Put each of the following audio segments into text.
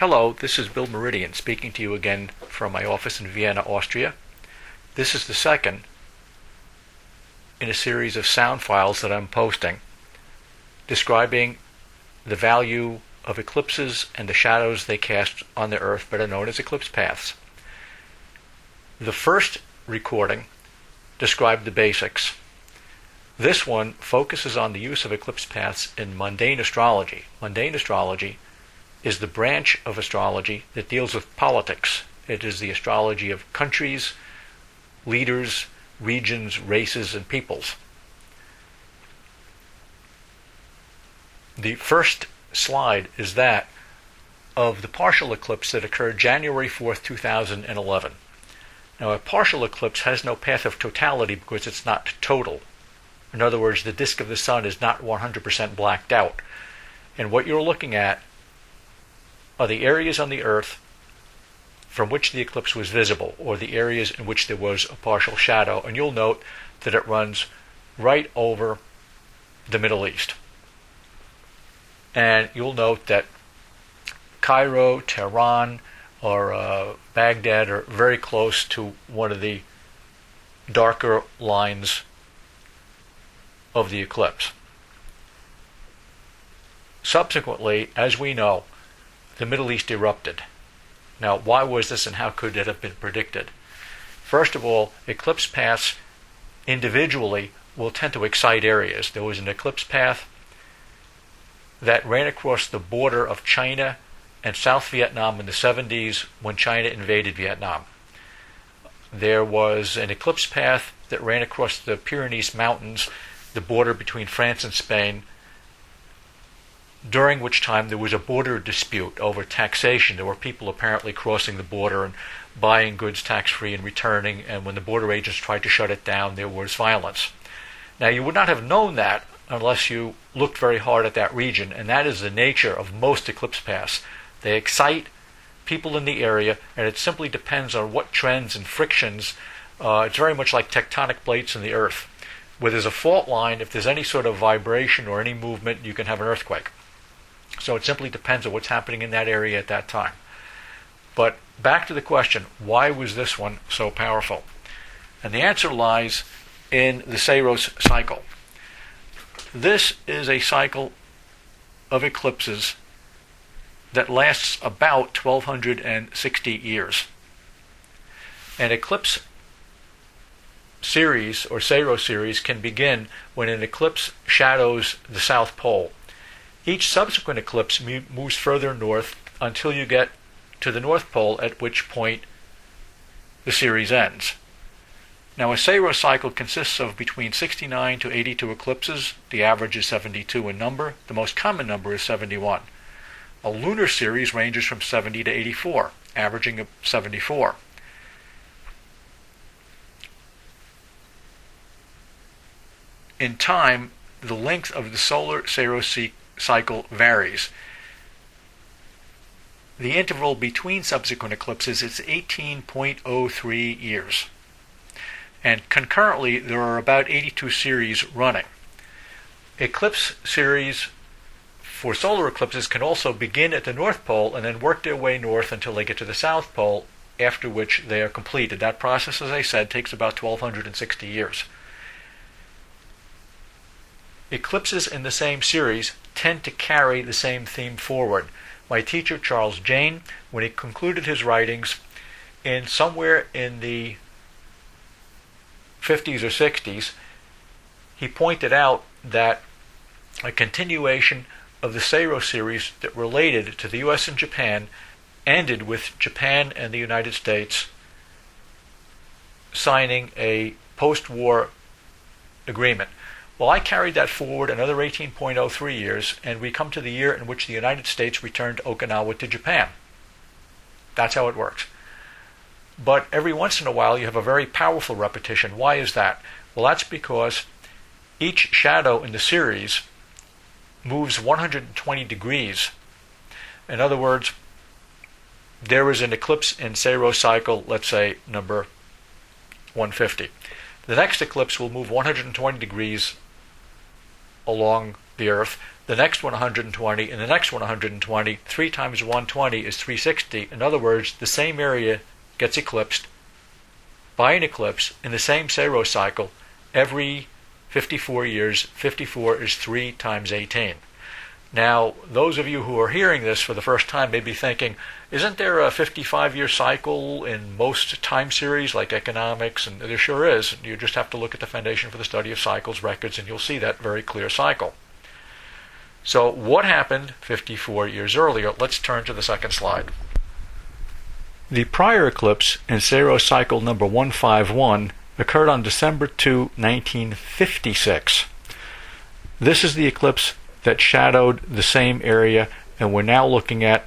Hello, this is Bill Meridian speaking to you again from my office in Vienna, Austria. This is the second in a series of sound files that I'm posting describing the value of eclipses and the shadows they cast on the Earth, better known as eclipse paths. The first recording described the basics. This one focuses on the use of eclipse paths in mundane astrology. Mundane astrology is the branch of astrology that deals with politics. It is the astrology of countries, leaders, regions, races, and peoples. The first slide is that of the partial eclipse that occurred January 4th, 2011. Now, a partial eclipse has no path of totality because it's not total. In other words, the disk of the sun is not 100% blacked out. And what you're looking at are the areas on the Earth from which the eclipse was visible, or the areas in which there was a partial shadow. And you'll note that it runs right over the Middle East. And you'll note that Cairo, Tehran, or Baghdad are very close to one of the darker lines of the eclipse. Subsequently, as we know, the Middle East erupted. Now, why was this and how could it have been predicted? First of all, eclipse paths individually will tend to excite areas. There was an eclipse path that ran across the border of China and South Vietnam in the 70s when China invaded Vietnam. There was an eclipse path that ran across the Pyrenees Mountains, the border between France and Spain, during which time there was a border dispute over taxation. There were people apparently crossing the border and buying goods tax-free and returning, and when the border agents tried to shut it down, there was violence. Now, you would not have known that unless you looked very hard at that region, and that is the nature of most eclipse paths. They excite people in the area, and it simply depends on what trends and frictions. It's very much like tectonic plates in the Earth. Where there's a fault line, if there's any sort of vibration or any movement, you can have an earthquake. So it simply depends on what's happening in that area at that time. But back to the question, why was this one so powerful? And the answer lies in the Saros cycle. This is a cycle of eclipses that lasts about 1,260 years. An eclipse series or Saros series can begin when an eclipse shadows the South Pole. Each subsequent eclipse moves further north until you get to the North Pole, at which point the series ends. Now, a Saros cycle consists of between 69 to 82 eclipses. The average is 72 in number. The most common number is 71. A lunar series ranges from 70 to 84, averaging 74. In time, the length of the solar Saros cycle varies. The interval between subsequent eclipses is 18.03 years. And concurrently, there are about 82 series running. Eclipse series for solar eclipses can also begin at the North Pole and then work their way north until they get to the South Pole, after which they are completed. That process, as I said, takes about 1,260 years. Eclipses in the same series tend to carry the same theme forward. My teacher, Charles Jane, when he concluded his writings in somewhere in the 50s or 60s, he pointed out that a continuation of the Saros series that related to the U.S. and Japan ended with Japan and the United States signing a post-war agreement. Well, I carried that forward another 18.03 years, and we come to the year in which the United States returned Okinawa to Japan. That's how it works. But every once in a while, you have a very powerful repetition. Why is that? Well, that's because each shadow in the series moves 120 degrees. In other words, there is an eclipse in Saros cycle, let's say number 150. The next eclipse will move 120 degrees along the Earth, the next one 120, and the next one 120. 3 times 120 is 360. In other words, the same area gets eclipsed by an eclipse in the same Saros cycle every 54 years. 54 is 3 times 18. Now, those of you who are hearing this for the first time may be thinking, isn't there a 55-year cycle in most time series like economics? And there sure is. You just have to look at the Foundation for the Study of Cycles records and you'll see that very clear cycle. So what happened 54 years earlier? Let's turn to the second slide. The prior eclipse in Saros cycle number 151 occurred on December 2, 1956. This is the eclipse that shadowed the same area, and we're now looking at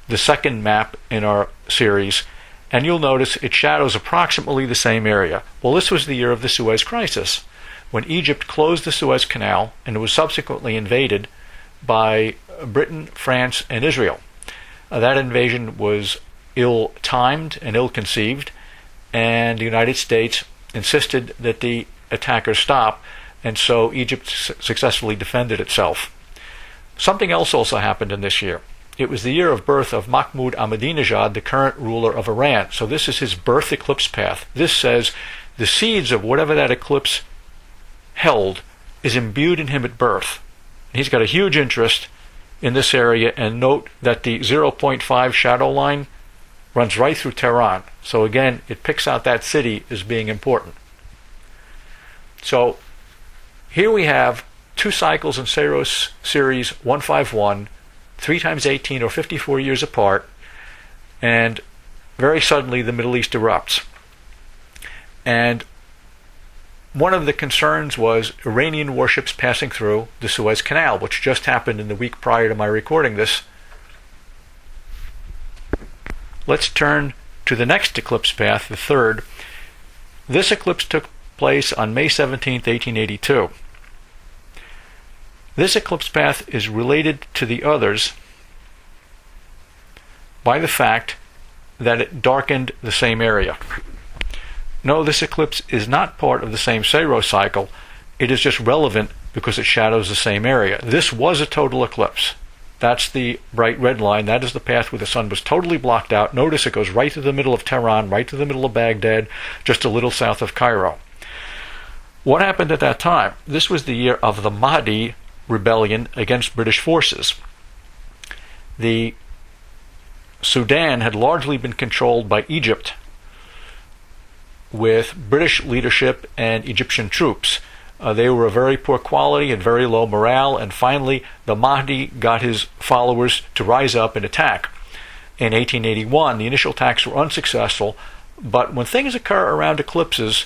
the second map in our series, and you'll notice it shadows approximately the same area. Well, this was the year of the Suez Crisis, when Egypt closed the Suez Canal and it was subsequently invaded by Britain, France, and Israel. That invasion was ill-timed and ill-conceived, and the United States insisted that the attackers stop, and so Egypt successfully defended itself. Something else also happened in this year. It was the year of birth of Mahmoud Ahmadinejad, the current ruler of Iran. So this is his birth eclipse path. This says the seeds of whatever that eclipse held is imbued in him at birth. He's got a huge interest in this area, and note that the 0.5 shadow line runs right through Tehran. So again, it picks out that city as being important. So here we have 2 cycles in Saros series 151, 3 times 18 or 54 years apart, and very suddenly the Middle East erupts. And one of the concerns was Iranian warships passing through the Suez Canal, which just happened in the week prior to my recording this. Let's turn to the next eclipse path, the third. This eclipse took place on May 17, 1882. This eclipse path is related to the others by the fact that it darkened the same area. No, this eclipse is not part of the same Saros cycle. It is just relevant because it shadows the same area. This was a total eclipse. That's the bright red line. That is the path where the sun was totally blocked out. Notice it goes right to the middle of Tehran, right to the middle of Baghdad, just a little south of Cairo. What happened at that time? This was the year of the Mahdi rebellion against British forces. The Sudan had largely been controlled by Egypt, with British leadership and Egyptian troops. They were of very poor quality and very low morale, and finally the Mahdi got his followers to rise up and attack. In 1881, the initial attacks were unsuccessful, but when things occur around eclipses,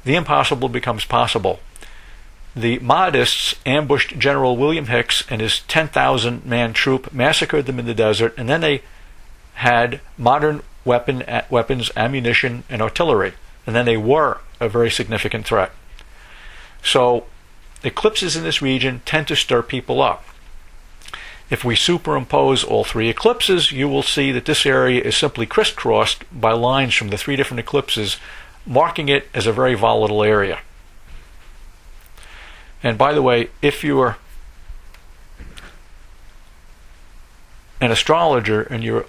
the impossible becomes possible. The Mahdists ambushed General William Hicks and his 10,000-man troop, massacred them in the desert, and then they had modern weapons, ammunition, and artillery. And then they were a very significant threat. So eclipses in this region tend to stir people up. If we superimpose all 3 eclipses, you will see that this area is simply crisscrossed by lines from the 3 different eclipses, marking it as a very volatile area. And by the way, if you're an astrologer and you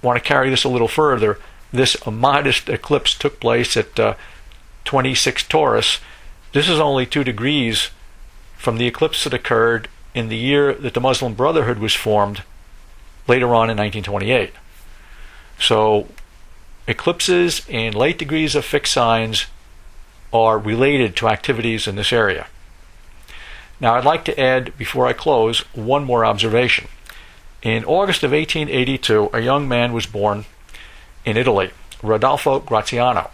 want to carry this a little further, this modest eclipse took place at 26 Taurus. This is only 2 degrees from the eclipse that occurred in the year that the Muslim Brotherhood was formed later on in 1928. So eclipses in late degrees of fixed signs are related to activities in this area. Now I'd like to add, before I close, one more observation. In August of 1882, a young man was born in Italy, Rodolfo Graziano.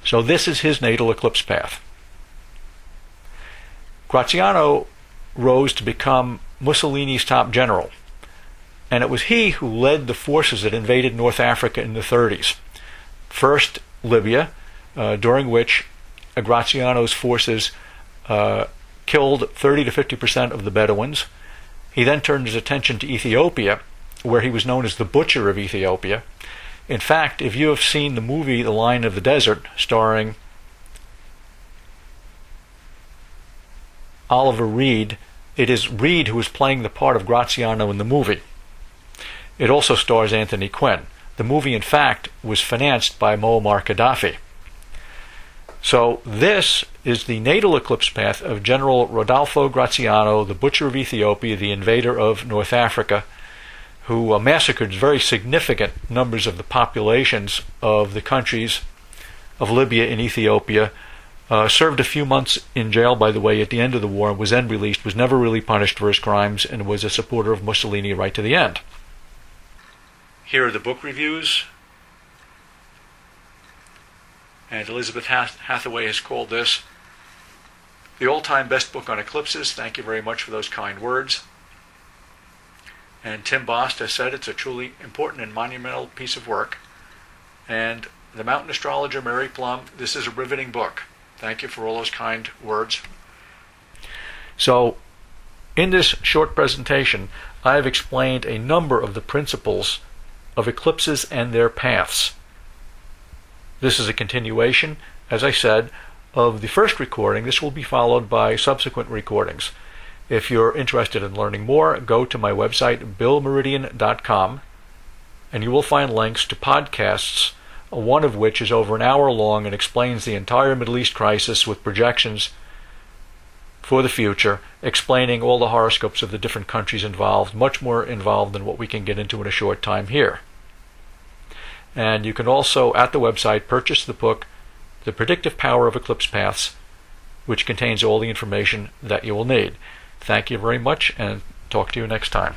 So this is his natal eclipse path. Graziano rose to become Mussolini's top general, and it was he who led the forces that invaded North Africa in the 30s. First, Libya, during which Graziano's forces killed 30 to 50% of the Bedouins. He then turned his attention to Ethiopia, where he was known as the Butcher of Ethiopia. In fact, if you have seen the movie The Lion of the Desert, starring Oliver Reed. It is Reed who is playing the part of Graziano in the movie. It also stars Anthony Quinn. The movie, in fact, was financed by Muammar Gaddafi. So this is the natal eclipse path of General Rodolfo Graziano, the butcher of Ethiopia, the invader of North Africa, who massacred very significant numbers of the populations of the countries of Libya and Ethiopia, served a few months in jail, by the way, at the end of the war, was then released, was never really punished for his crimes, and was a supporter of Mussolini right to the end. Here are the book reviews. And Elizabeth Hathaway has called this the all-time best book on eclipses. Thank you very much for those kind words. And Tim Bost has said it's a truly important and monumental piece of work. And the Mountain Astrologer, Mary Plum, this is a riveting book. Thank you for all those kind words. So, in this short presentation, I have explained a number of the principles of eclipses and their paths. This is a continuation, as I said, of the first recording. This will be followed by subsequent recordings. If you're interested in learning more, go to my website, billmeridian.com, and you will find links to podcasts, one of which is over an hour long and explains the entire Middle East crisis with projections for the future, explaining all the horoscopes of the different countries involved, much more involved than what we can get into in a short time here. And you can also, at the website, purchase the book, The Predictive Power of Eclipse Paths, which contains all the information that you will need. Thank you very much, and talk to you next time.